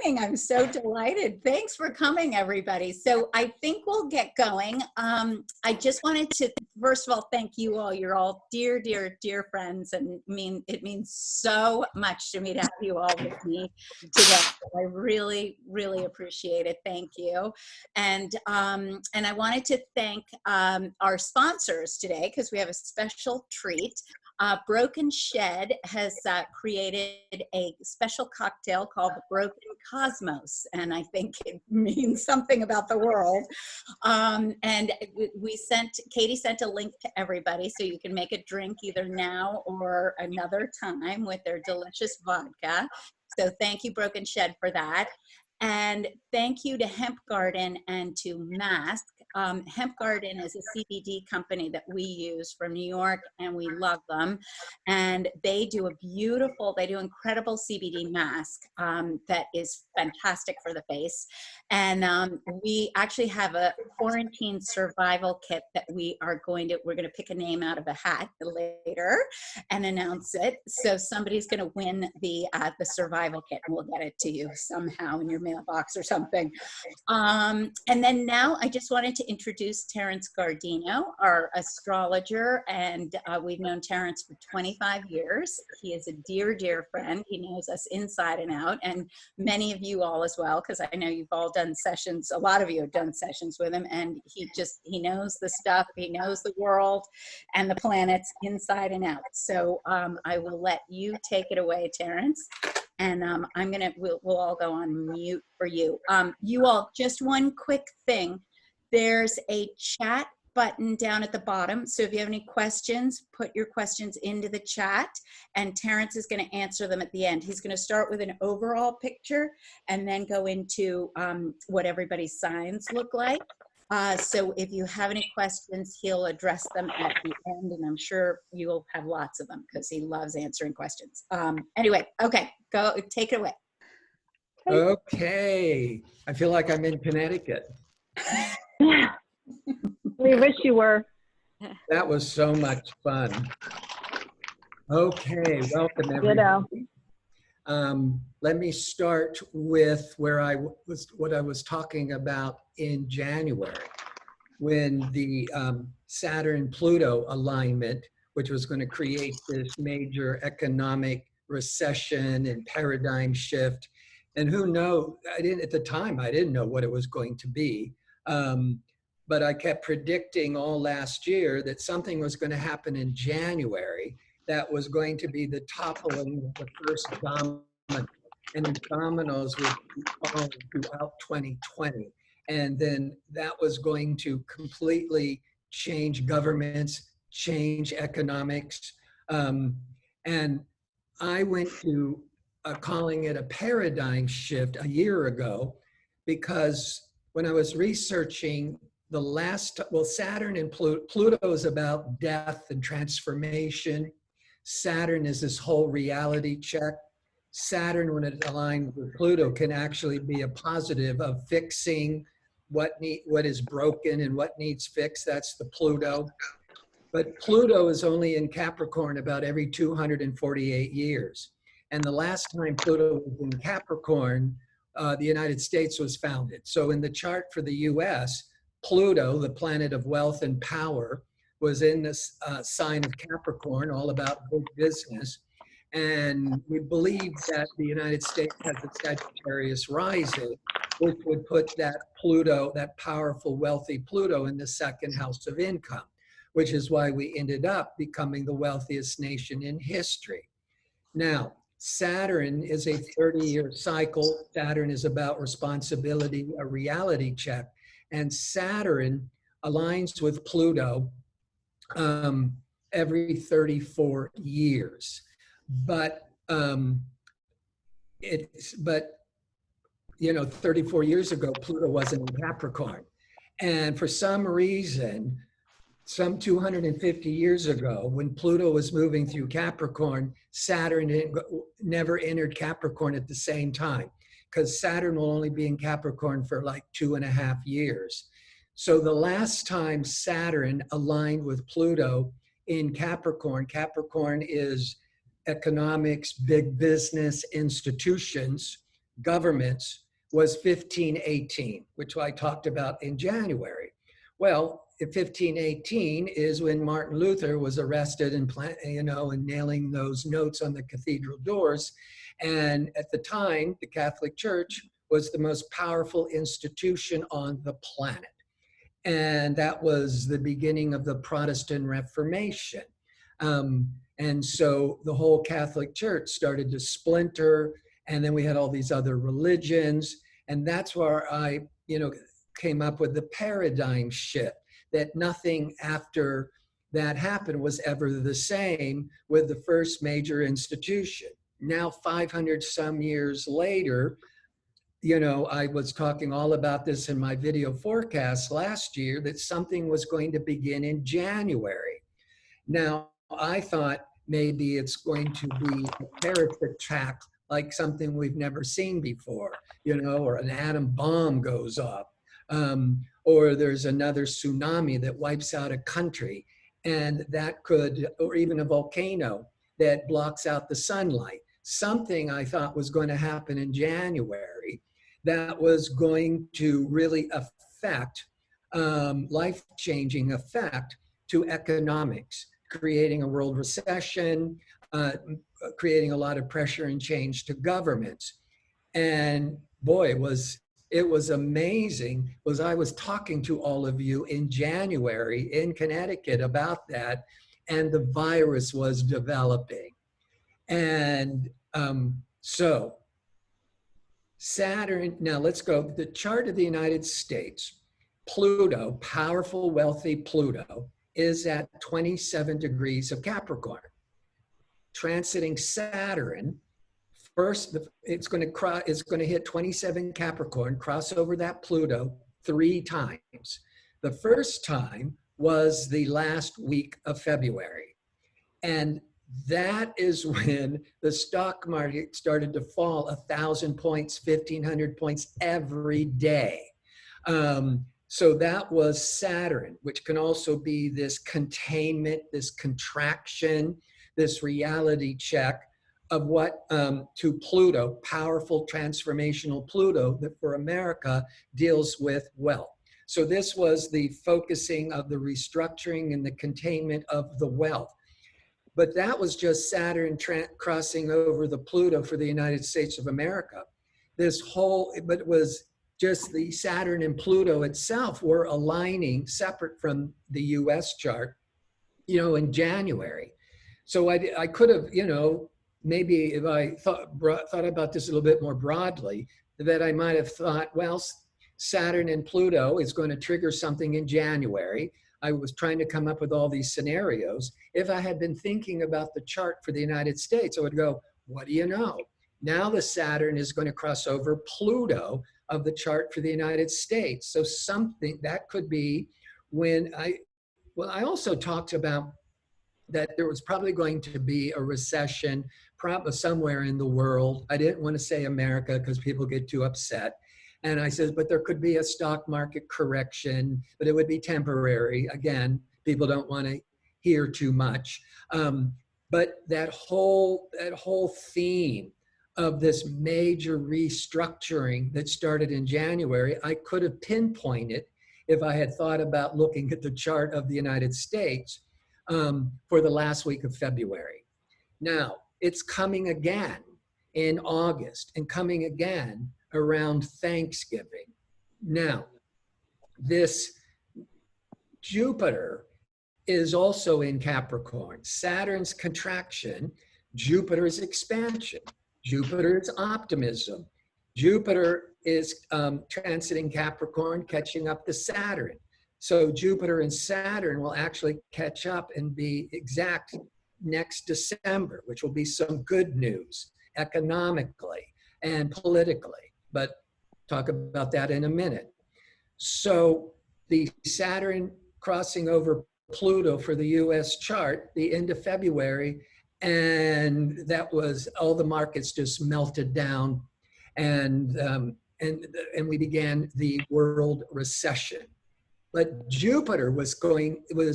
morning. I'm so delighted. Thanks for coming, everybody. So I think we'll get going. I just wanted to, first of all, thank you all. You're all dear, dear, dear friends, and it means so much to me to have you all with me today. I really, really appreciate it. Thank you. And I wanted to thank our sponsors today because we have a special treat. Broken Shed has created a special cocktail called the Broken Cosmos, and I think it means something about the world. And Katie sent a link to everybody, so you can make a drink either now or another time with their delicious vodka. So thank you, Broken Shed, for that. And thank you to Hemp Garden and to Mask. Hemp Garden is a CBD company that we use from New York, and we love them. And they do incredible CBD mask that is fantastic for the face. And we actually have a quarantine survival kit that we're going to pick a name out of a hat later and announce it. So somebody's going to win the survival kit, and we'll get it to you somehow in your mailbox or something. And then now I just wanted to introduce Terence Guardino, our astrologer, and we've known Terence for 25 years. He is a dear, dear friend. He knows us inside and out, and many of you all as well, because I know you've all done sessions, a lot of you have done sessions with him, and he knows the stuff, he knows the world and the planets inside and out. So I will let you take it away, Terence. And we'll all go on mute for you. You all, just one quick thing. There's a chat button down at the bottom. So if you have any questions, put your questions into the chat, and Terence is going to answer them at the end. He's going to start with an overall picture and then go into what everybody's signs look like. So if you have any questions, he'll address them at the end, and I'm sure you'll have lots of them because he loves answering questions. Anyway, okay, go take it away. Okay, I feel like I'm in Connecticut. We wish you were. That was so much fun. Okay, welcome everybody. Let me start with what I was talking about in January, when the Saturn-Pluto alignment, which was going to create this major economic recession and paradigm shift. And who knows, at the time, I didn't know what it was going to be. But I kept predicting all last year that something was going to happen in January that was going to be the toppling of the first domino. And the dominoes would be falling throughout 2020. And then that was going to completely change governments, change economics. And I went to calling it a paradigm shift a year ago, because when I was researching Saturn and Pluto is about death and transformation. Saturn is this whole reality check. Saturn, when it aligns with Pluto, can actually be a positive of fixing what is broken and what needs fixed. That's the Pluto. But Pluto is only in Capricorn about every 248 years. And the last time Pluto was in Capricorn, the United States was founded. So in the chart for the US, Pluto, the planet of wealth and power, was in this sign of Capricorn, all about big business. And we believe that the United States has a Sagittarius rising, which would put that Pluto, that powerful, wealthy Pluto, in the second house of income, which is why we ended up becoming the wealthiest nation in history. Now, Saturn is a 30-year cycle. Saturn is about responsibility, a reality check. And Saturn aligns with Pluto every 34 years. But 34 years ago, Pluto wasn't in Capricorn. And for some reason, some 250 years ago, when Pluto was moving through Capricorn, Saturn never entered Capricorn at the same time, because Saturn will only be in Capricorn for like 2.5 years. So the last time Saturn aligned with Pluto in Capricorn, Capricorn is economics, big business, institutions. governments was 1518, which I talked about in January. Well, 1518 is when Martin Luther was arrested and, and nailing those notes on the cathedral doors. And at the time, the Catholic Church was the most powerful institution on the planet. And that was the beginning of the Protestant Reformation. And so the whole Catholic Church started to splinter, and then we had all these other religions. And that's where I, came up with the paradigm shift, that nothing after that happened was ever the same with the first major institution. Now, 500 some years later, I was talking all about this in my video forecast last year, that something was going to begin in January. Now, I thought maybe it's going to be a terrorist attack, like something we've never seen before, or an atom bomb goes off, or there's another tsunami that wipes out a country, and that could, or even a volcano that blocks out the sunlight. Something I thought was going to happen in January that was going to really affect, life-changing effect to economics, creating a world recession, creating a lot of pressure and change to governments. And boy, it was amazing, was I was talking to all of you in January in Connecticut about that, and the virus was developing. And so Saturn, now let's go, the chart of the United States, Pluto, powerful, wealthy Pluto, is at 27 degrees of Capricorn. Transiting Saturn, first, it's going to hit 27 Capricorn, cross over that Pluto 3 times. The first time was the last week of February. And that is when the stock market started to fall 1,000 points, 1,500 points every day. So that was Saturn, which can also be this containment, this contraction, this reality check of what to Pluto, powerful transformational Pluto that for America deals with wealth. So this was the focusing of the restructuring and the containment of the wealth. But that was just Saturn crossing over the Pluto for the United States of America. But it was just the Saturn and Pluto itself were aligning separate from the US chart, in January. So I could have, maybe if I thought about this a little bit more broadly, that I might have thought, well, Saturn and Pluto is going to trigger something in January. I was trying to come up with all these scenarios. If I had been thinking about the chart for the United States, I would go, what do you know? Now the Saturn is going to cross over Pluto of the chart for the United States. So something that could be when I also talked about that there was probably going to be a recession probably somewhere in the world. I didn't want to say America because people get too upset. And I said, but there could be a stock market correction, but it would be temporary. Again, people don't want to hear too much. But that whole theme of this major restructuring that started in January, I could have pinpointed if I had thought about looking at the chart of the United States for the last week of February. Now, it's coming again in August and coming again around Thanksgiving. Now, this Jupiter is also in Capricorn. Saturn's contraction, Jupiter's expansion. Jupiter is optimism. Jupiter is transiting Capricorn, catching up to Saturn. So Jupiter and Saturn will actually catch up and be exact next December, which will be some good news economically and politically. But talk about that in a minute. So the Saturn crossing over Pluto for the US chart, the end of February, and that was all the markets just melted down, and we began the world recession. But Jupiter was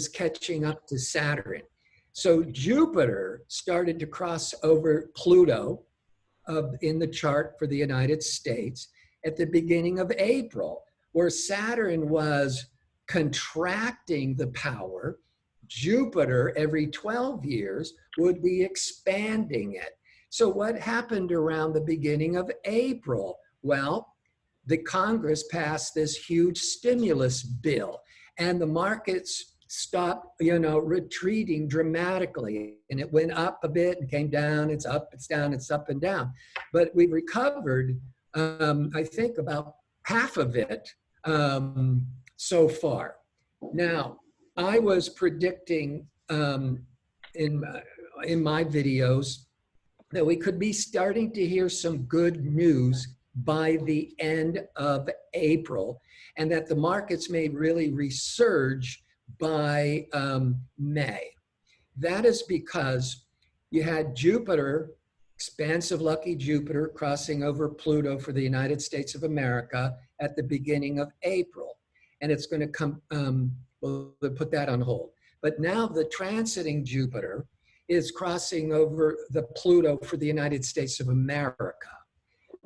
catching up to Saturn. So Jupiter started to cross over Pluto in the chart for the United States at the beginning of April, where Saturn was contracting the power. Jupiter, every 12 years, would be expanding it. So what happened around the beginning of April? Well, the Congress passed this huge stimulus bill, and the markets stopped, retreating dramatically. And it went up a bit and came down. It's up, it's down, it's up and down. But we recovered, I think, about half of it so far. Now, I was predicting in my videos that we could be starting to hear some good news by the end of April, and that the markets may really resurge by May. That is because you had Jupiter, expansive lucky Jupiter, crossing over Pluto for the United States of America at the beginning of April. And it's going to come, we'll put that on hold. But now the transiting Jupiter is crossing over the Pluto for the United States of America.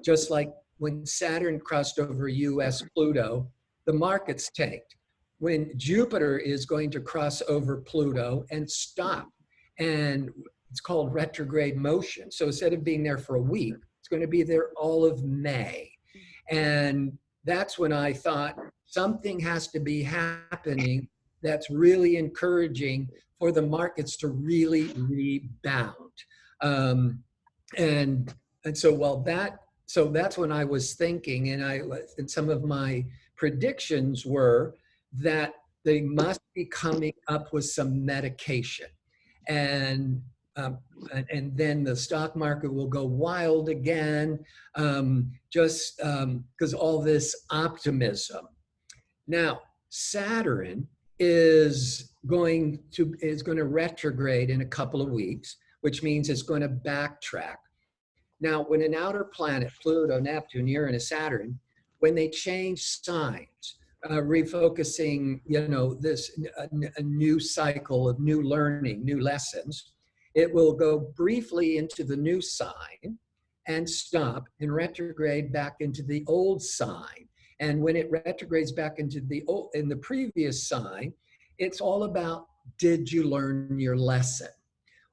Just like when Saturn crossed over US Pluto, the markets tanked. When Jupiter is going to cross over Pluto and stop, and it's called retrograde motion. So instead of being there for a week, it's going to be there all of May. And that's when I thought something has to be happening that's really encouraging for the markets to really rebound. And so that's when I was thinking, and some of my predictions were that they must be coming up with some medication, and then the stock market will go wild again, just because all this optimism. Now, Saturn is going to retrograde in a couple of weeks, which means it's going to backtrack. Now, when an outer planet, Pluto, Neptune, Uranus, Saturn, when they change signs, refocusing, a new cycle of new learning, new lessons, it will go briefly into the new sign and stop and retrograde back into the old sign. And when it retrogrades back into in the previous sign, it's all about, did you learn your lesson?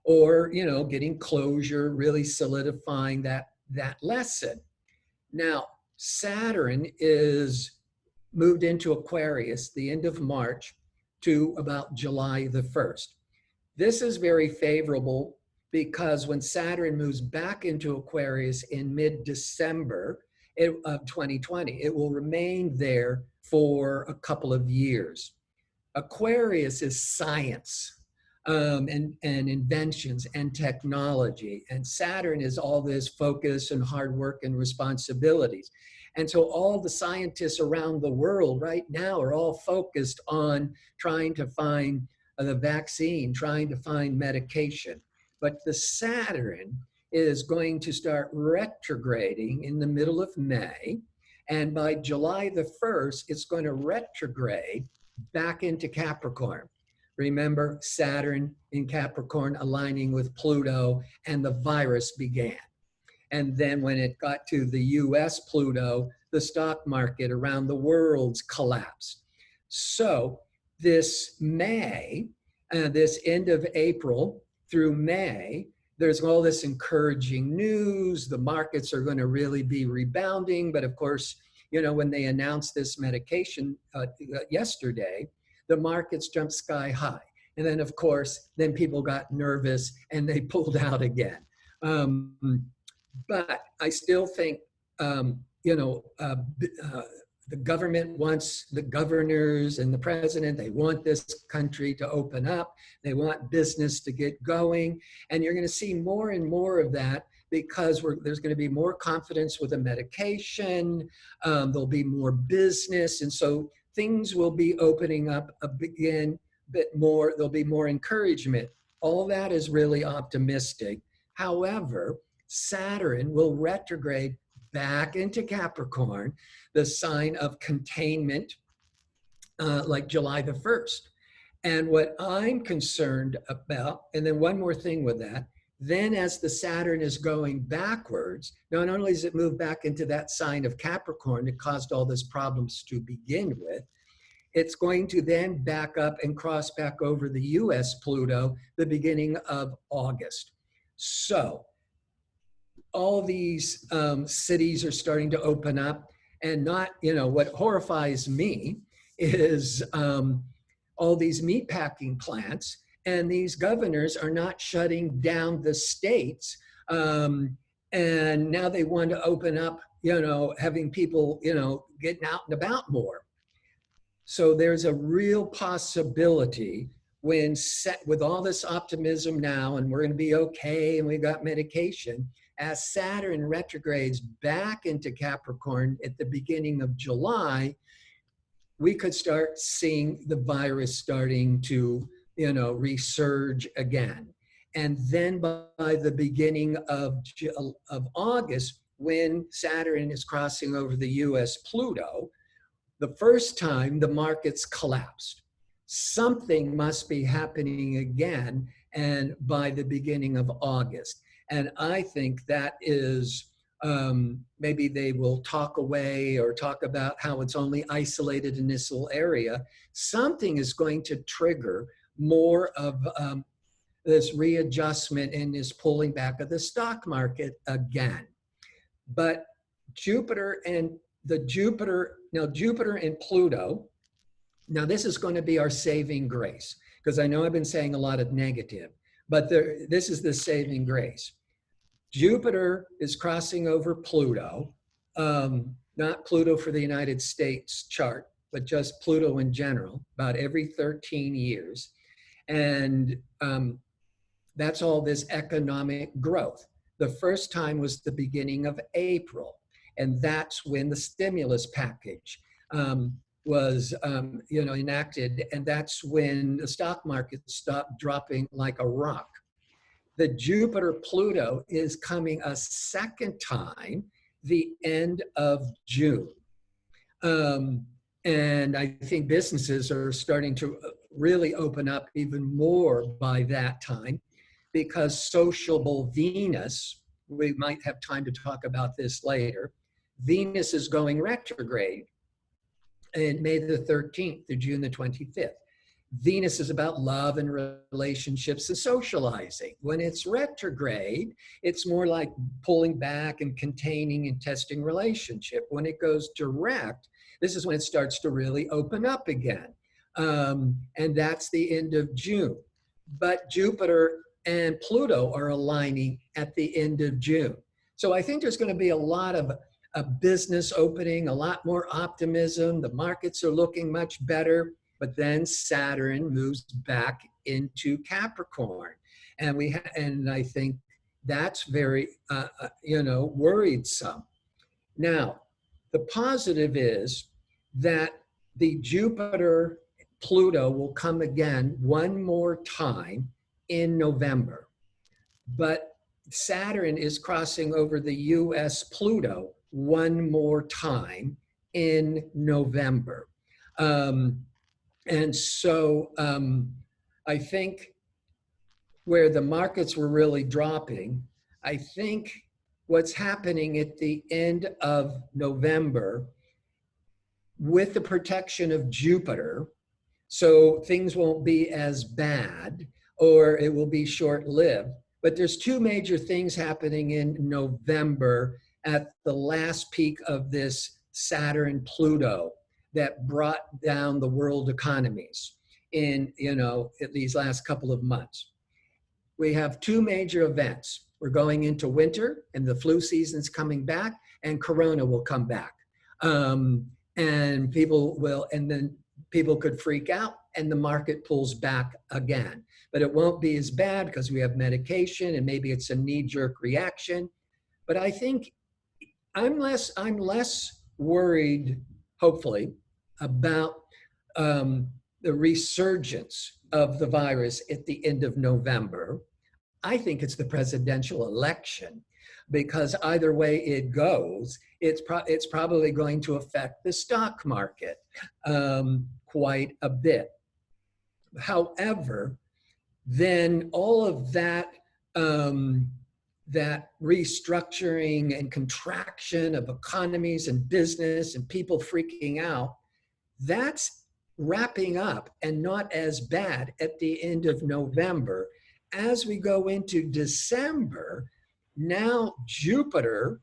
Or, getting closure, really solidifying that lesson. Now, Saturn is moved into Aquarius the end of March to about July the 1st. This is very favorable because when Saturn moves back into Aquarius in mid-December of 2020, it will remain there for a couple of years. Aquarius is science. And inventions and technology. And Saturn is all this focus and hard work and responsibilities. And so all the scientists around the world right now are all focused on trying to find the vaccine, trying to find medication. But the Saturn is going to start retrograding in the middle of May. And by July the 1st, it's going to retrograde back into Capricorn. Remember, Saturn in Capricorn aligning with Pluto, and the virus began. And then when it got to the US Pluto, the stock market around the world collapsed. So this May, this end of April through May, there's all this encouraging news. The markets are going to really be rebounding. But of course, when they announced this medication yesterday, the markets jumped sky high. And then, of course, then people got nervous and they pulled out again. But I still think, the government wants, the governors and the president, they want this country to open up. They want business to get going. And you're going to see more and more of that because there's going to be more confidence with the medication. There'll be more business. And so things will be opening up again a bit more. There'll be more encouragement. All that is really optimistic. However, Saturn will retrograde back into Capricorn, the sign of containment, like July the 1st. And what I'm concerned about, and then one more thing with that, Then as the Saturn is going backwards, not only does it move back into that sign of Capricorn that caused all these problems to begin with, it's going to then back up and cross back over the US Pluto the beginning of August. So all these cities are starting to open up, and not, what horrifies me is all these meatpacking plants, and these governors are not shutting down the states. And now they want to open up, having people, getting out and about more. So there's a real possibility when set with all this optimism now, and we're going to be okay, and we got medication, as Saturn retrogrades back into Capricorn at the beginning of July, we could start seeing the virus starting to, resurge again. And then by the beginning of August, when Saturn is crossing over the US Pluto, the first time the markets collapsed. Something must be happening again, and by the beginning of August. And I think that is, maybe they will talk away or talk about how it's only isolated in this little area. Something is going to trigger more of this readjustment and this pulling back of the stock market again. But Jupiter and Jupiter and Pluto, now this is going to be our saving grace, because I know I've been saying a lot of negative, but this is the saving grace. Jupiter is crossing over Pluto, not Pluto for the United States chart, but just Pluto in general, about every 13 years. And that's all this economic growth. The first time was the beginning of April, and that's when the stimulus package was enacted, and that's when the stock market stopped dropping like a rock. The Jupiter-Pluto is coming a second time, the end of June. And I think businesses are starting to really open up even more by that time, because sociable Venus, we might have time to talk about this later, Venus is going retrograde in May the 13th through June the 25th. Venus is about love and relationships and socializing. When it's retrograde, it's more like pulling back and containing and testing relationship. When it goes direct, this is when it starts to really open up again. And that's the end of June. But Jupiter and Pluto are aligning at the end of June. So I think there's going to be a lot of a business opening, a lot more optimism. The markets are looking much better. But then Saturn moves back into Capricorn, and I think that's very worrisome. Now, the positive is that the Jupiter Pluto will come again one more time in November, but Saturn is crossing over the US Pluto one more time in November. And so I think where the markets were really dropping, I think what's happening at the end of November with the protection of Jupiter, so things won't be as bad, or it will be short-lived. But there's two major things happening in November at the last peak of this Saturn-Pluto that brought down the world economies in, at these last couple of months. We have two major events. We're going into winter, and the flu season's coming back, and Corona will come back. And then people could freak out, and the market pulls back again. But it won't be as bad because we have medication, and maybe it's a knee-jerk reaction. But I think I'm less worried, hopefully, about the resurgence of the virus at the end of November. I think it's the presidential election, because either way it goes, it's probably going to affect the stock market quite a bit. However, then all of that that restructuring and contraction of economies and business and people freaking out, that's wrapping up and not as bad at the end of November. As we go into December, now Jupiter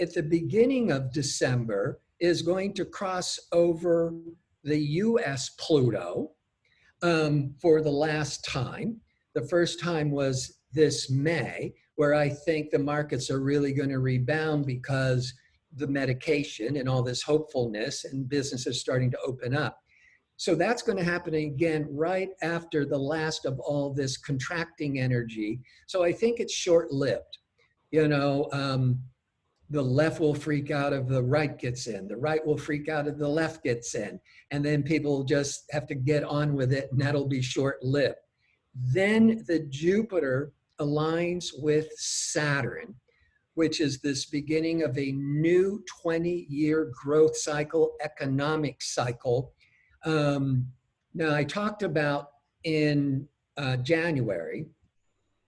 at the beginning of December is going to cross over the US Pluto for the last time. The first time was this May, where I think the markets are really going to rebound because the medication and all this hopefulness and businesses starting to open up. So that's going to happen again right after the last of all this contracting energy. So I think it's short-lived. You know, the left will freak out if the right gets in. The right will freak out if the left gets in. And then people just have to get on with it, and that'll be short-lived. Then the Jupiter aligns with Saturn, which is this beginning of a new 20-year growth cycle, economic cycle. Now, I talked about in January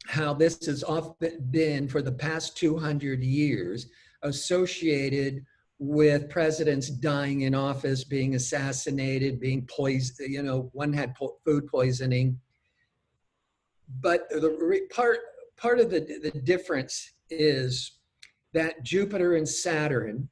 how this has often been for the past 200 years associated with presidents dying in office, being assassinated, being poisoned. You know, one had food poisoning. But the part of the difference is that Jupiter and Saturn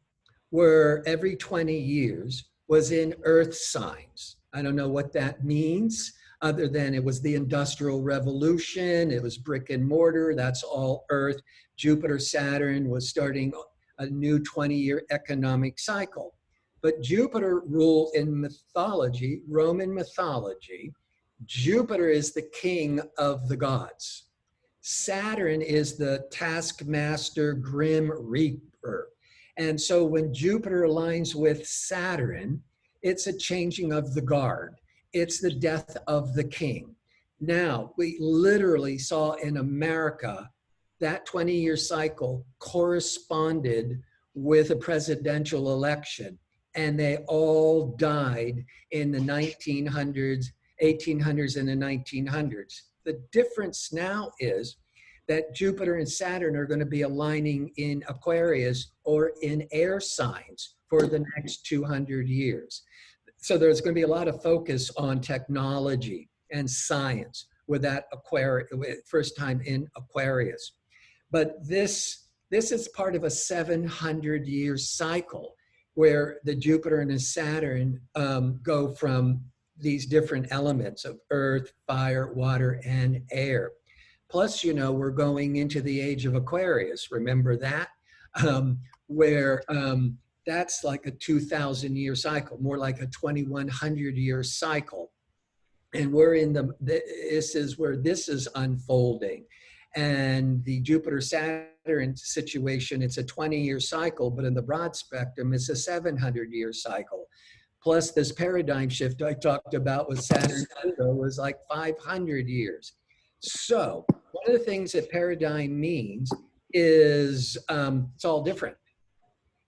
were every 20 years was in Earth signs. I don't know what that means other than it was the Industrial Revolution, it was brick and mortar, that's all Earth. Jupiter, Saturn was starting a new 20-year economic cycle. But Jupiter ruled in mythology, Roman mythology. Jupiter is the king of the gods. Saturn is the taskmaster, grim reaper. And so when Jupiter aligns with Saturn, it's a changing of the guard. It's the death of the king. Now, we literally saw in America that 20-year cycle corresponded with a presidential election, and they all died in the 1900s, 1800s, and the 1900s. The difference now is that Jupiter and Saturn are going to be aligning in Aquarius or in air signs for the next 200 years. So there's going to be a lot of focus on technology and science with that Aquarius, first time in Aquarius. But this is part of a 700-year cycle where the Jupiter and the Saturn go from these different elements of earth, fire, water, and air. Plus, you know, we're going into the age of Aquarius. Remember that? Where that's like a 2,000-year cycle, more like a 2,100-year cycle. And we're in this is where this is unfolding. And the Jupiter-Saturn situation, it's a 20-year cycle, but in the broad spectrum, it's a 700-year cycle. Plus this paradigm shift I talked about with Saturn was like 500 years. So one of the things that paradigm means is it's all different.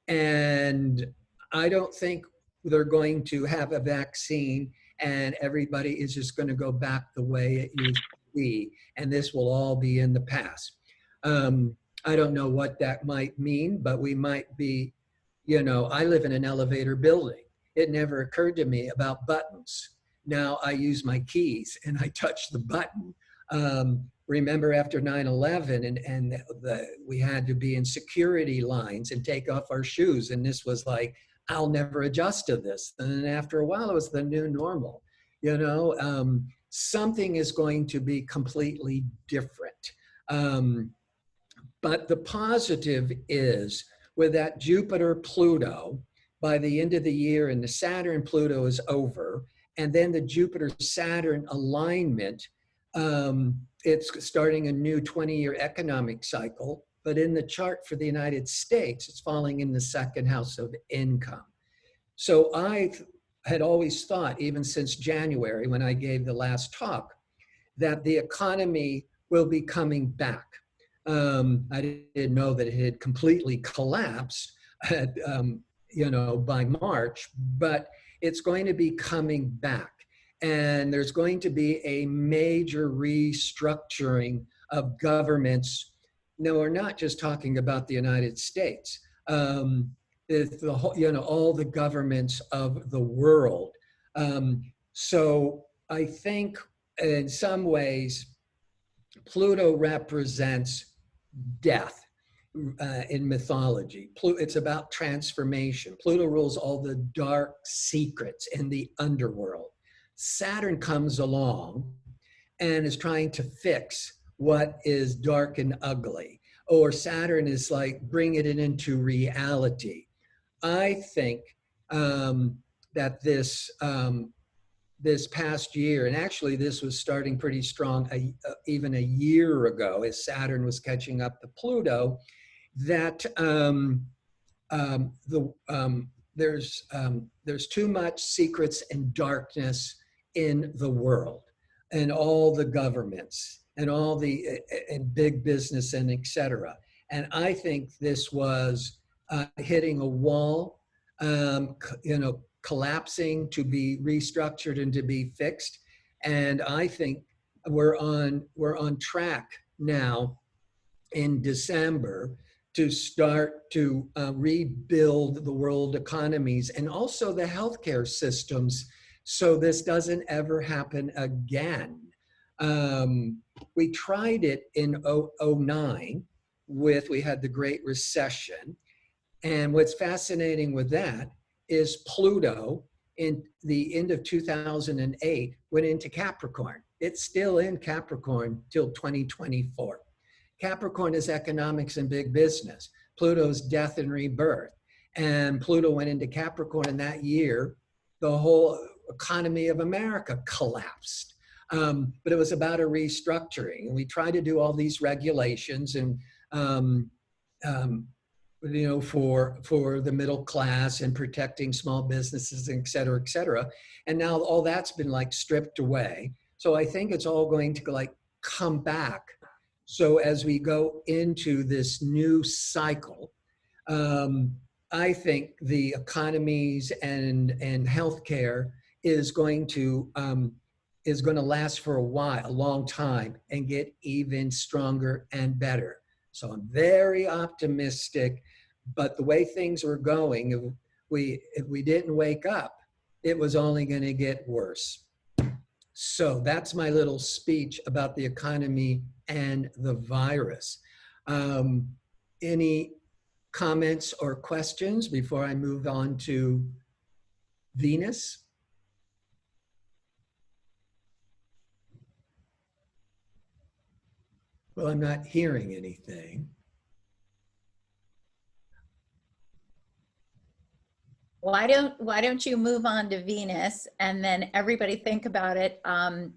And I don't think they're going to have a vaccine and everybody is just going to go back the way it used to be. And this will all be in the past. I don't know what that might mean, but we might be, you know, I live in an elevator building. It never occurred to me about buttons. Now I use my keys and I touch the button. Remember after 9/11 and we had to be in security lines and take off our shoes. And this was like, I'll never adjust to this. And then after a while, it was the new normal. You know, something is going to be completely different. But the positive is with that Jupiter-Pluto, by the end of the year and the Saturn-Pluto is over, and then the Jupiter-Saturn alignment, it's starting a new 20-year economic cycle, but in the chart for the United States, it's falling in the second house of income. So I had always thought, even since January when I gave the last talk, that the economy will be coming back. I didn't know that it had completely collapsed, you know, by March, but it's going to be coming back. And there's going to be a major restructuring of governments. No, we're not just talking about the United States. It's the whole, all the governments of the world. So I think in some ways, Pluto represents death in mythology. It's about transformation. Pluto rules all the dark secrets in the underworld. Saturn comes along and is trying to fix what is dark and ugly. Or Saturn is like bringing it into reality. I think that this past year, and actually this was starting pretty strong even a year ago as Saturn was catching up to Pluto, that there's too much secrets and darkness in the world, and all the governments and all the and big business and etc. And I think this was hitting a wall, collapsing to be restructured and to be fixed. And I think we're on track now in December to start to rebuild the world economies and also the healthcare systems, so this doesn't ever happen again. We tried it in 2009 we had the Great Recession. And what's fascinating with that is Pluto in the end of 2008 went into Capricorn. It's still in Capricorn till 2024. Capricorn is economics and big business. Pluto's death and rebirth. And Pluto went into Capricorn, and that year, the whole economy of America collapsed. But it was about a restructuring. And we tried to do all these regulations and, for the middle class and protecting small businesses, et cetera, et cetera. And now all that's been like stripped away. So I think it's all going to like come back. So as we go into this new cycle, I think the economies and healthcare is going to last for a long time and get even stronger and better. So I'm very optimistic, but the way things were going, if we didn't wake up, it was only going to get worse. So that's my little speech about the economy and the virus. Any comments or questions before I move on to Venus? Well, I'm not hearing anything. Why don't you move on to Venus, and then everybody think about it, and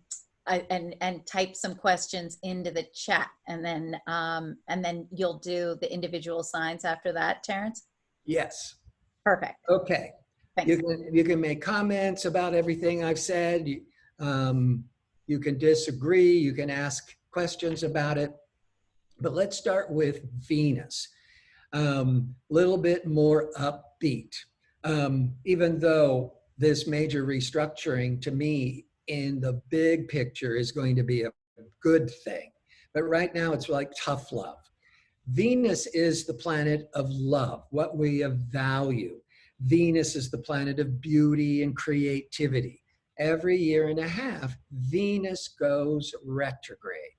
type some questions into the chat, and then you'll do the individual signs after that, Terence? Yes. Perfect. Okay. Thanks. You can make comments about everything I've said. You can disagree. You can ask questions about it. But let's start with Venus. Little bit more upbeat. Even though this major restructuring to me in the big picture is going to be a good thing. But right now it's like tough love. Venus is the planet of love, what we value. Venus is the planet of beauty and creativity. Every year and a half, Venus goes retrograde.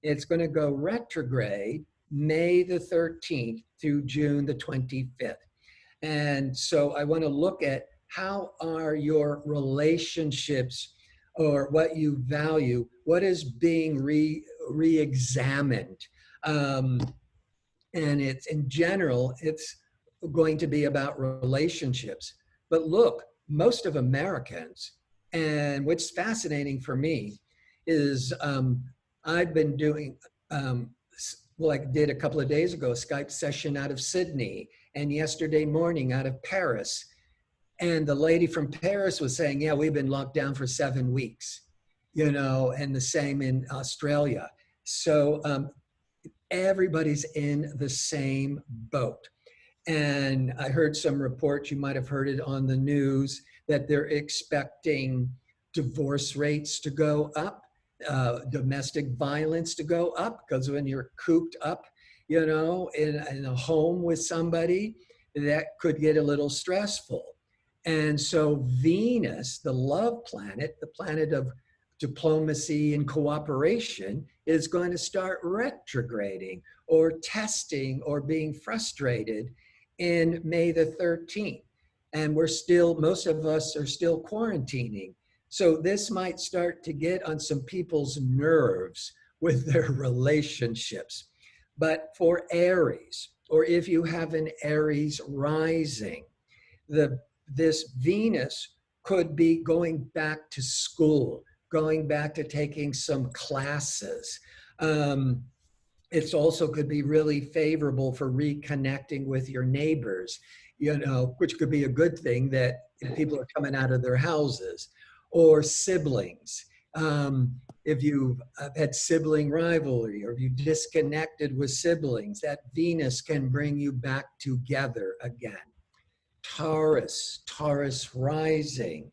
It's going to go retrograde May the 13th through June the 25th. And so I want to look at how are your relationships or what you value, what is being re-examined. And it's in general, it's going to be about relationships. But look, most of Americans, and what's fascinating for me is I've been doing, I did a couple of days ago, a Skype session out of Sydney, and yesterday morning out of Paris. And the lady from Paris was saying, yeah, we've been locked down for 7 weeks, and the same in Australia. So everybody's in the same boat. And I heard some reports, you might have heard it on the news, that they're expecting divorce rates to go up. domestic violence to go up, because when you're cooped up, you know, in a home with somebody, that could get a little stressful. And so Venus, the love planet, the planet of diplomacy and cooperation, is going to start retrograding or testing or being frustrated in May the 13th. And we're still, most of us are still quarantining. So this might start to get on some people's nerves with their relationships. But for Aries, or if you have an Aries rising, this Venus could be going back to school, going back to taking some classes. It's also could be really favorable for reconnecting with your neighbors, you know, which could be a good thing that people are coming out of their houses, or siblings. If you've had sibling rivalry, or if you disconnected with siblings, that Venus can bring you back together again. Taurus rising.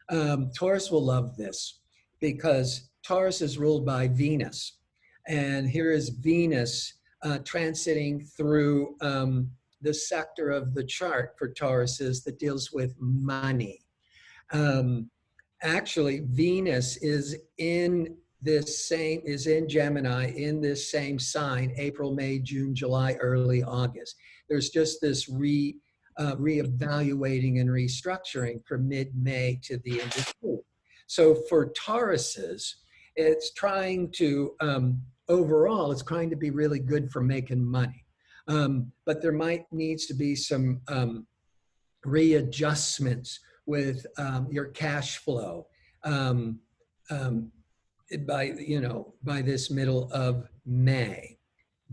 Taurus will love this because Taurus is ruled by Venus. And here is Venus transiting through the sector of the chart for Tauruses that deals with money. Actually, Venus is in Gemini, in this same sign, April, May, June, July, early August. There's just this reevaluating and restructuring from mid-May to the end of June. So for Tauruses, it's trying to, overall, it's trying to be really good for making money. But there needs to be some readjustments with your cash flow by this middle of May.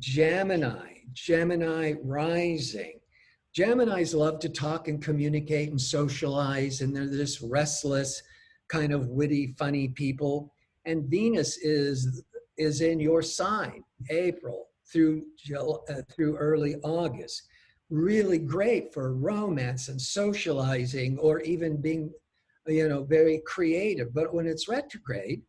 Gemini rising. Geminis love to talk and communicate and socialize, and they're this restless, kind of witty, funny people. And Venus is in your sign, April through early August. Really great for romance and socializing, or even being, very creative. But when it's retrograde,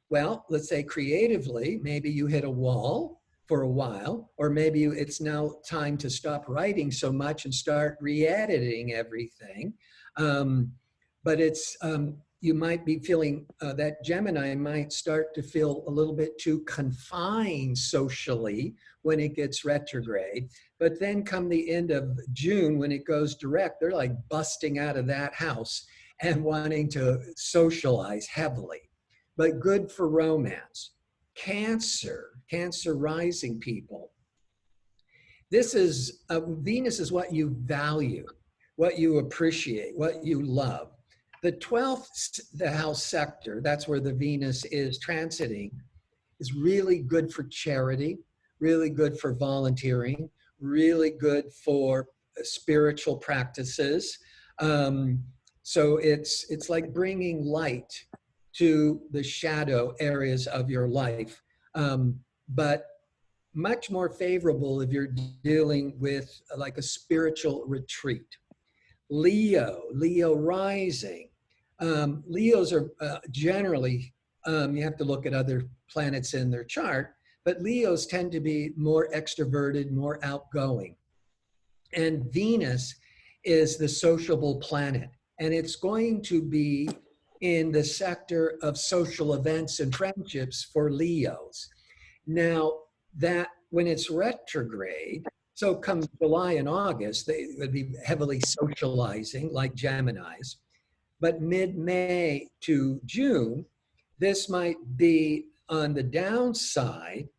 well, let's say creatively, maybe you hit a wall for a while, or maybe it's now time to stop writing so much and start re-editing everything. But it's, you might be feeling that Gemini might start to feel a little bit too confined socially when it gets retrograde. But then come the end of June, when it goes direct, they're like busting out of that house and wanting to socialize heavily. But good for romance. Cancer rising people. This is, Venus is what you value, what you appreciate, what you love. The 12th, the house sector, that's where the Venus is transiting, is really good for charity, really good for volunteering, really good for spiritual practices. So it's like bringing light to the shadow areas of your life, but much more favorable if you're dealing with like a spiritual retreat. Leo rising. Leos are generally, you have to look at other planets in their chart, but Leos tend to be more extroverted, more outgoing. And Venus is the sociable planet, and it's going to be in the sector of social events and friendships for Leos. Now, that when it's retrograde, so come July and August, they would be heavily socializing like Geminis. But mid-May to June, this might be on the downside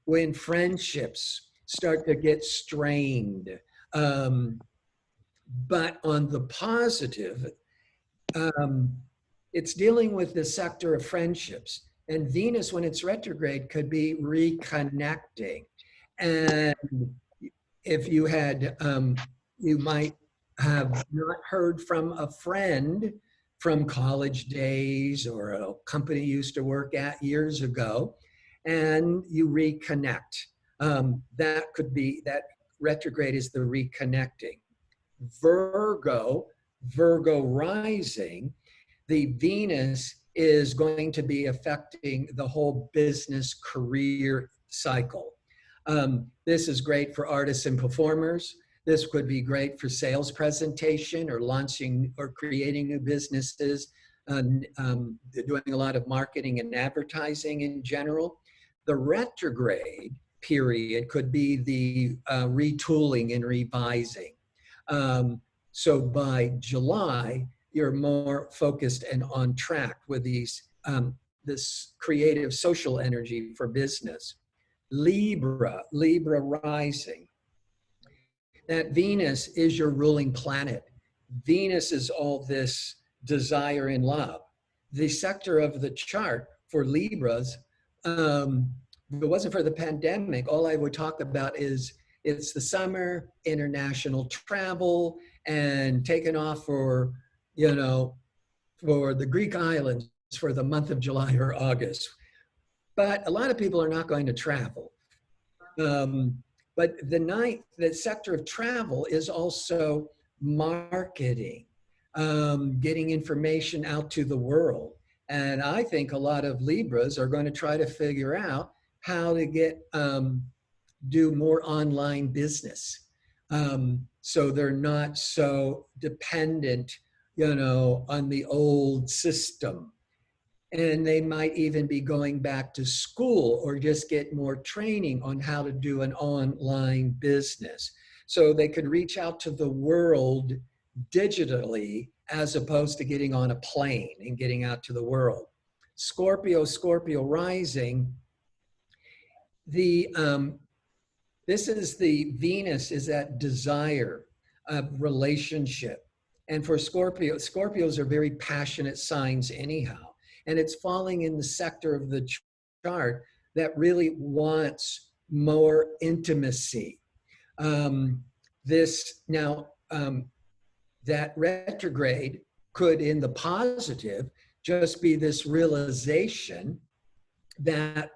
when friendships start to get strained. But on the positive, it's dealing with the sector of friendships. And Venus, when it's retrograde, could be reconnecting. And if you had, you might have not heard from a friend from college days or a company you used to work at years ago, and you reconnect. That could be, that retrograde is the reconnecting. Virgo rising, the Venus is going to be affecting the whole business career cycle. This is great for artists and performers. This could be great for sales presentation or launching or creating new businesses, doing a lot of marketing and advertising in general. The retrograde period could be the retooling and revising. So by July, you're more focused and on track with these this creative social energy for business. Libra rising. That Venus is your ruling planet. Venus is all this desire and love. The sector of the chart for Libras, if it wasn't for the pandemic, all I would talk about is it's the summer, international travel, and taking off for, you know, for the Greek islands for the month of July or August. But a lot of people are not going to travel. But the sector of travel is also marketing, getting information out to the world. And I think a lot of Libras are going to try to figure out how to do more online business. So they're not so dependent, you know, on the old system. And they might even be going back to school or just get more training on how to do an online business. So they could reach out to the world digitally as opposed to getting on a plane and getting out to the world. Scorpio rising. This is the Venus is that desire of relationship. And for Scorpios are very passionate signs anyhow. And it's falling in the sector of the chart that really wants more intimacy. That retrograde could, in the positive, just be this realization that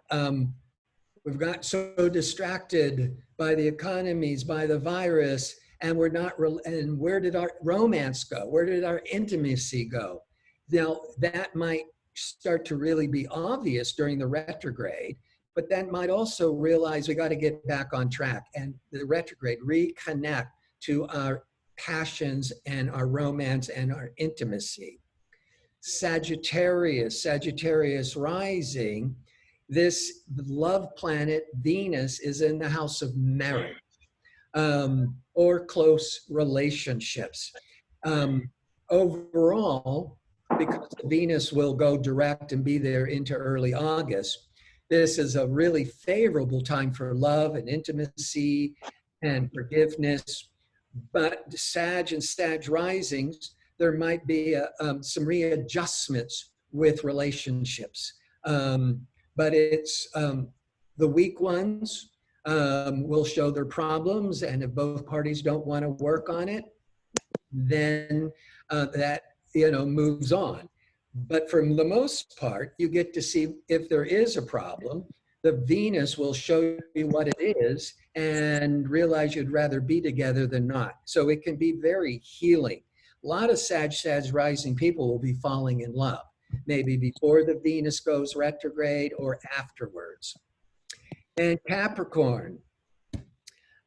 we've got so distracted by the economies, by the virus, and and where did our romance go? Where did our intimacy go? Now, that might start to really be obvious during the retrograde, but then might also realize we got to get back on track and the retrograde reconnect to our passions and our romance and our intimacy. Sagittarius rising, this love planet Venus is in the house of marriage or close relationships. Overall, because Venus will go direct and be there into early August, this is a really favorable time for love and intimacy and forgiveness. But Sag and Sag risings, there might be some readjustments with relationships. But it's the weak ones will show their problems, and if both parties don't want to work on it, then that moves on. But for the most part, you get to see if there is a problem. The Venus will show you what it is and realize you'd rather be together than not. So it can be very healing. A lot of Sag rising people will be falling in love, maybe before the Venus goes retrograde or afterwards. And Capricorn.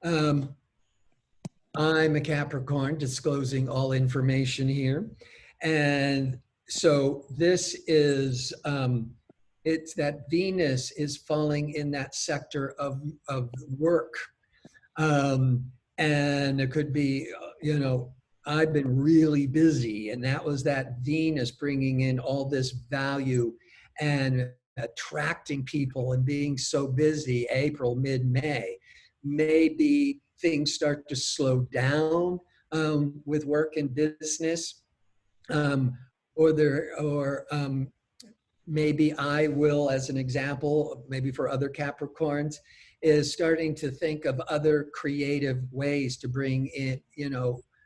I'm a Capricorn, disclosing all information here. And so this is, it's that Venus is falling in that sector of work. And it could be, I've been really busy, and that was that Venus bringing in all this value and attracting people and being so busy, April, mid-May. Maybe things start to slow down with work and business, maybe I will, as an example, maybe for other Capricorns, is starting to think of other creative ways to bring in,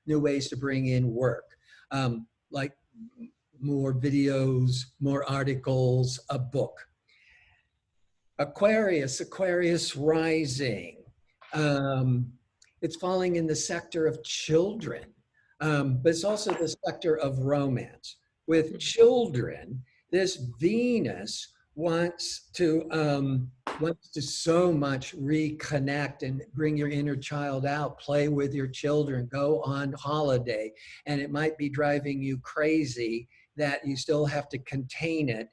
new ways to bring in work, like more videos, more articles, a book. Aquarius rising. It's falling in the sector of children, but it's also the sector of romance. With children, This Venus wants to so much reconnect and bring your inner child out, play with your children, go on holiday. And it might be driving you crazy that you still have to contain it.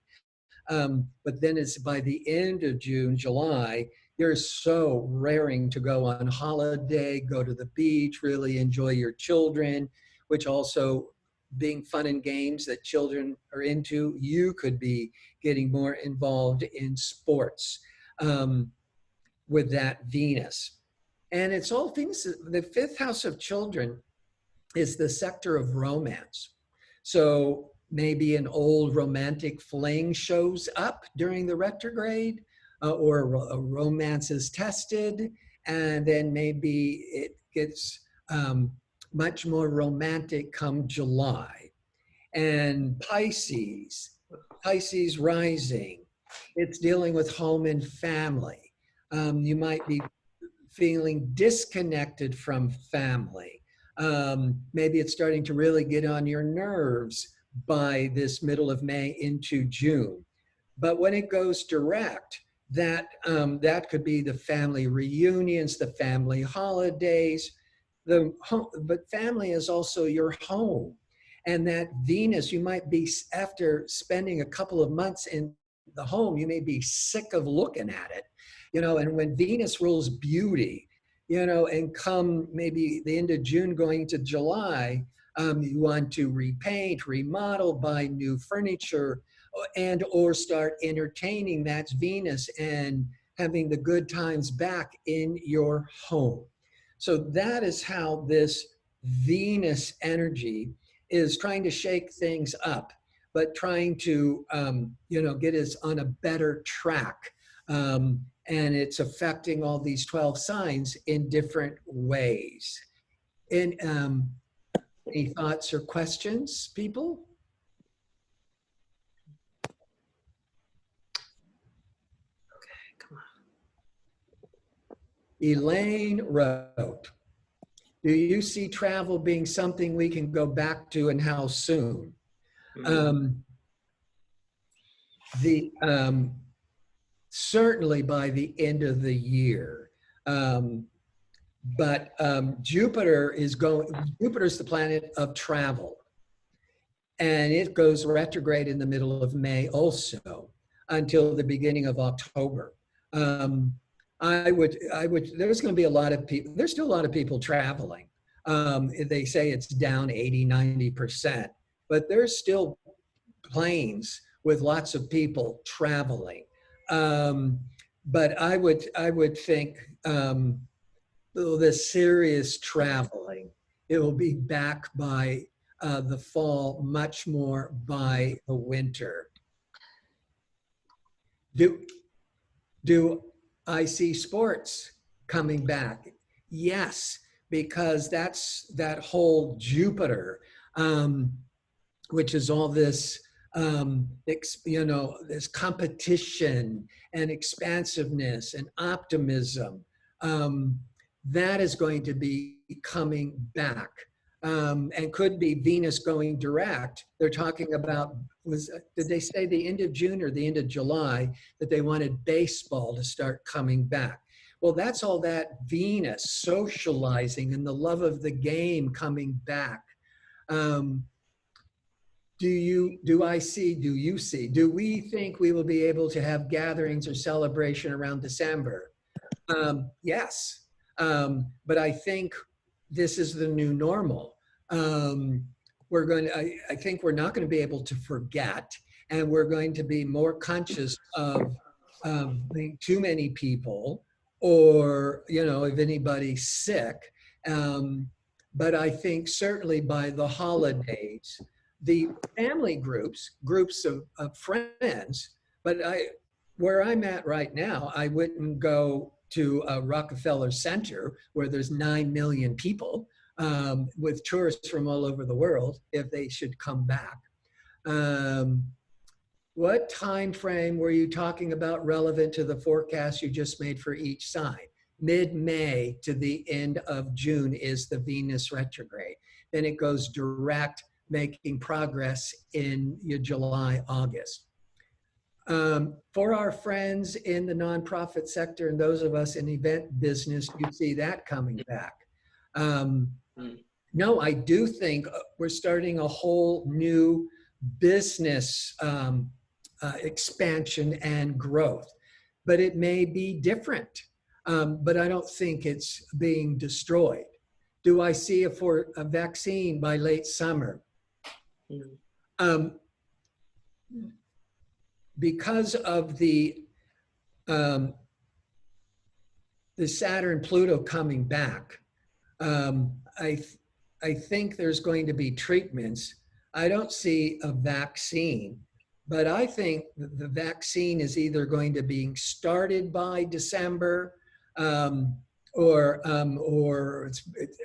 But then it's by the end of June, July, you're so raring to go on holiday, go to the beach, really enjoy your children, which also being fun and games that children are into, you could be getting more involved in sports with that Venus. And it's all things, the fifth house of children is the sector of romance. So maybe an old romantic fling shows up during the retrograde, or a romance is tested, and then maybe it gets much more romantic come July. And Pisces rising, it's dealing with home and family. You might be feeling disconnected from family. Maybe it's starting to really get on your nerves by this middle of May into June. But when it goes direct, that could be the family reunions, the family holidays, but family is also your home. And that Venus, you might be, after spending a couple of months in the home, you may be sick of looking at it, and when Venus rules beauty, and come maybe the end of June going to July, you want to repaint, remodel, buy new furniture, and or start entertaining. That's Venus and having the good times back in your home. So that is how this Venus energy is trying to shake things up, but trying to, get us on a better track. And it's affecting all these 12 signs in different ways. And any thoughts or questions, people? Okay, come on. Elaine wrote, do you see travel being something we can go back to, and how soon? Certainly by the end of the year. But Jupiter is the planet of travel. And it goes retrograde in the middle of May also, until the beginning of October. There's going to be a lot of people, there's still a lot of people traveling. They say it's down 80, 90%, but there's still planes with lots of people traveling. But I would think the serious traveling, it will be back by the fall, much more by the winter. Do I see sports coming back? Yes, because that's that whole Jupiter, which is all this, this competition and expansiveness and optimism, that is going to be coming back. And could be Venus going direct. They're talking about, did they say the end of June or the end of July, that they wanted baseball to start coming back? Well, that's all that Venus socializing and the love of the game coming back. Do you see, do we think we will be able to have gatherings or celebration around December? Yes, but I think this is the new normal. I think we're not going to be able to forget, and we're going to be more conscious of being too many people, or, if anybody's sick. But I think certainly by the holidays, the family groups of friends, but where I'm at right now, I wouldn't go to a Rockefeller Center where there's 9 million people with tourists from all over the world, if they should come back. What time frame were you talking about relevant to the forecast you just made for each sign? Mid-May to the end of June is the Venus retrograde. Then it goes direct making progress in your July, August. For our friends in the nonprofit sector and those of us in event business, you see that coming back. No, I do think we're starting a whole new business expansion and growth, but it may be different. But I don't think it's being destroyed. Do I see a vaccine by late summer? Because of the Saturn Pluto coming back, I think there's going to be treatments. I don't see a vaccine, but I think the vaccine is either going to be started by December, or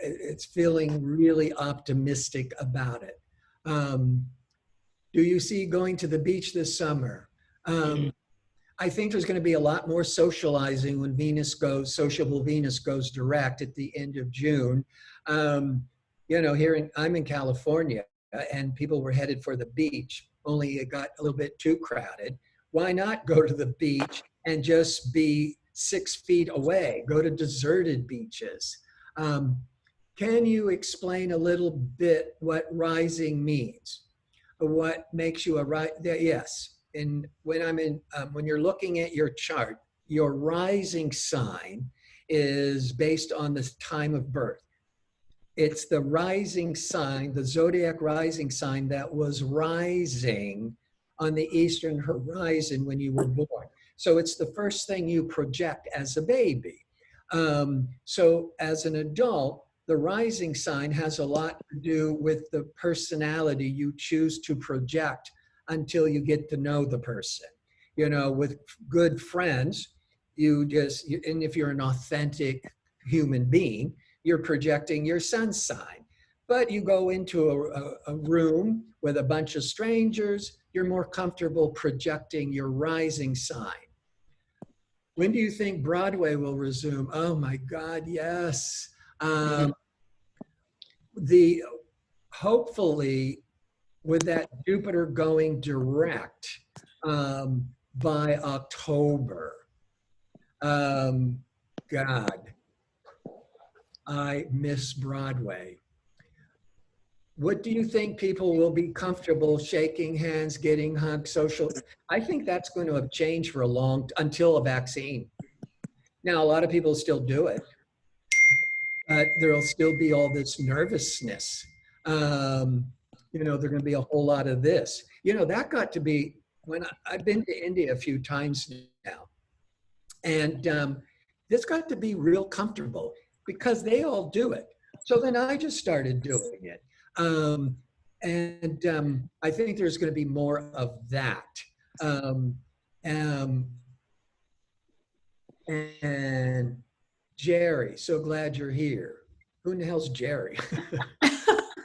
it's feeling really optimistic about it. Do you see going to the beach this summer? I think there's going to be a lot more socializing when sociable Venus goes direct at the end of June. You know, I'm in California, and people were headed for the beach, only it got a little bit too crowded. Why not go to the beach and just be 6 feet away? Go to deserted beaches. Can you explain a little bit what rising means? What makes you a right? Yes. And when you're looking at your chart, your rising sign is based on the time of birth. It's the rising sign, the zodiac rising sign that was rising on the eastern horizon when you were born. So it's the first thing you project as a baby. So as an adult, the rising sign has a lot to do with the personality you choose to project until you get to know the person. You know, with good friends, and if you're an authentic human being, you're projecting your sun sign. But you go into a room with a bunch of strangers, you're more comfortable projecting your rising sign. When do you think Broadway will resume? Oh my God, yes. Hopefully, with that Jupiter going direct by October. God, I miss Broadway. What do you think people will be comfortable shaking hands, getting hugged, social? I think that's going to have changed for until a vaccine. Now, a lot of people still do it, but there'll still be all this nervousness. You know, there's going to be a whole lot of this. You know, that got to be, when I've been to India a few times now, and this got to be real comfortable because they all do it. So then I just started doing it. I think there's going to be more of that. And Jerry, so glad you're here. Who in the hell's Jerry?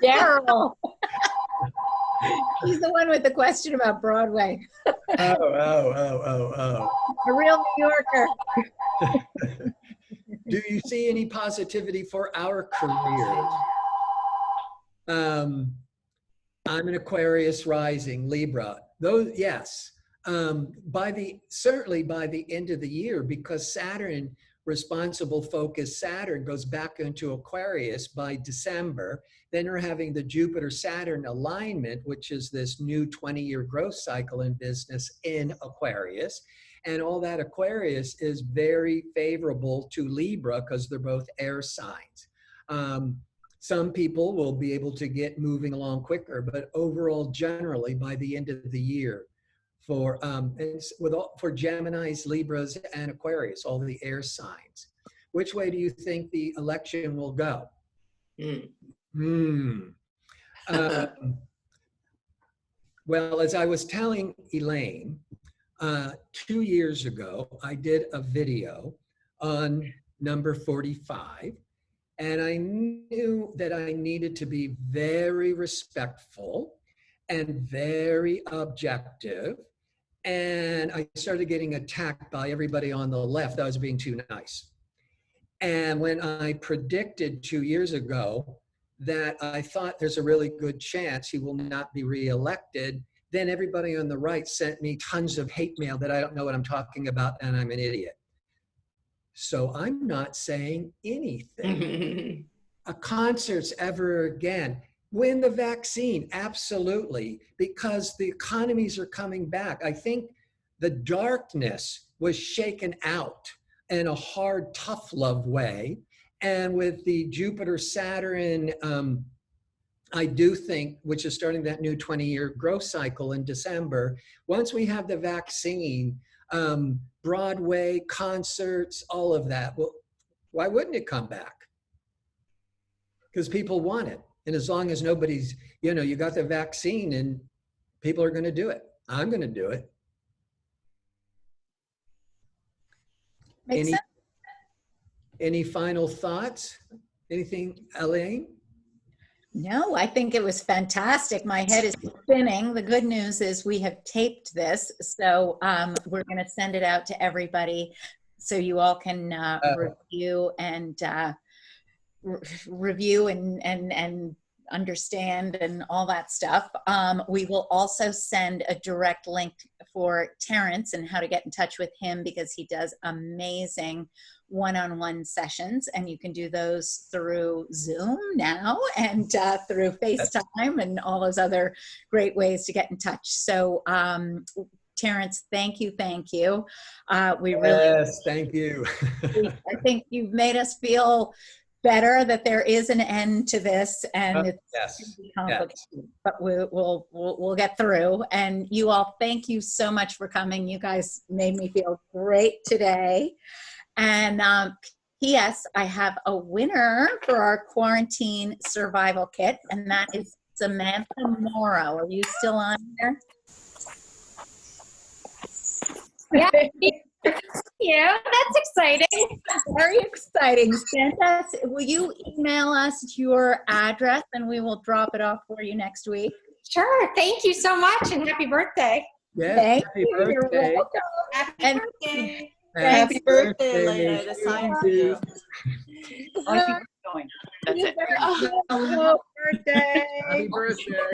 Daryl. He's the one with the question about Broadway. Oh. A real New Yorker. Do you see any positivity for our careers? I'm an Aquarius rising, Libra. Those, yes. Certainly by the end of the year, because Saturn, responsible focus Saturn, goes back into Aquarius by December. Then you're having the Jupiter-Saturn alignment, which is this new 20-year growth cycle in business in Aquarius. And all that Aquarius is very favorable to Libra because they're both air signs. Some people will be able to get moving along quicker, but overall, generally, by the end of the year, for Geminis, Libras, and Aquarius, all the air signs. Which way do you think the election will go? Well, as I was telling Elaine, 2 years ago, I did a video on number 45, and I knew that I needed to be very respectful and very objective. And I started getting attacked by everybody on the left. I was being too nice. And when I predicted 2 years ago that I thought there's a really good chance he will not be reelected, then everybody on the right sent me tons of hate mail that I don't know what I'm talking about and I'm an idiot. So I'm not saying anything. A concerts ever again. Win the vaccine, absolutely, because the economies are coming back. I think the darkness was shaken out in a hard, tough love way. And with the Jupiter-Saturn, I do think, which is starting that new 20-year growth cycle in December, once we have the vaccine, Broadway, concerts, all of that, well, why wouldn't it come back? Because people want it. And as long as nobody's, you got the vaccine and people are going to do it. I'm going to do it. Makes sense. Any final thoughts? Anything, Elaine? No, I think it was fantastic. My head is spinning. The good news is we have taped this, so we're going to send it out to everybody so you all can review and understand and all that stuff. We will also send a direct link for Terence and how to get in touch with him, because he does amazing one-on-one sessions, and you can do those through Zoom now and through FaceTime and all those other great ways to get in touch. So Terence, thank you. We really, yes, thank you. I think you've made us feel better that there is an end to this, and it's yes, complicated, but we'll get through. And you all, thank you so much for coming. You guys made me feel great today. And P.S. I have a winner for our quarantine survival kit, and that is Samantha Morrow. Are you still on there? Yeah. Yeah, that's exciting. Very exciting. Santa, will you email us your address and we will drop it off for you next week? Sure. Thank you so much, and happy birthday. Yes, happy birthday. You're welcome. Happy birthday. Happy birthday, Leila. The sign Thank for you. you. I think we're going. That's it. Happy birthday. Happy birthday.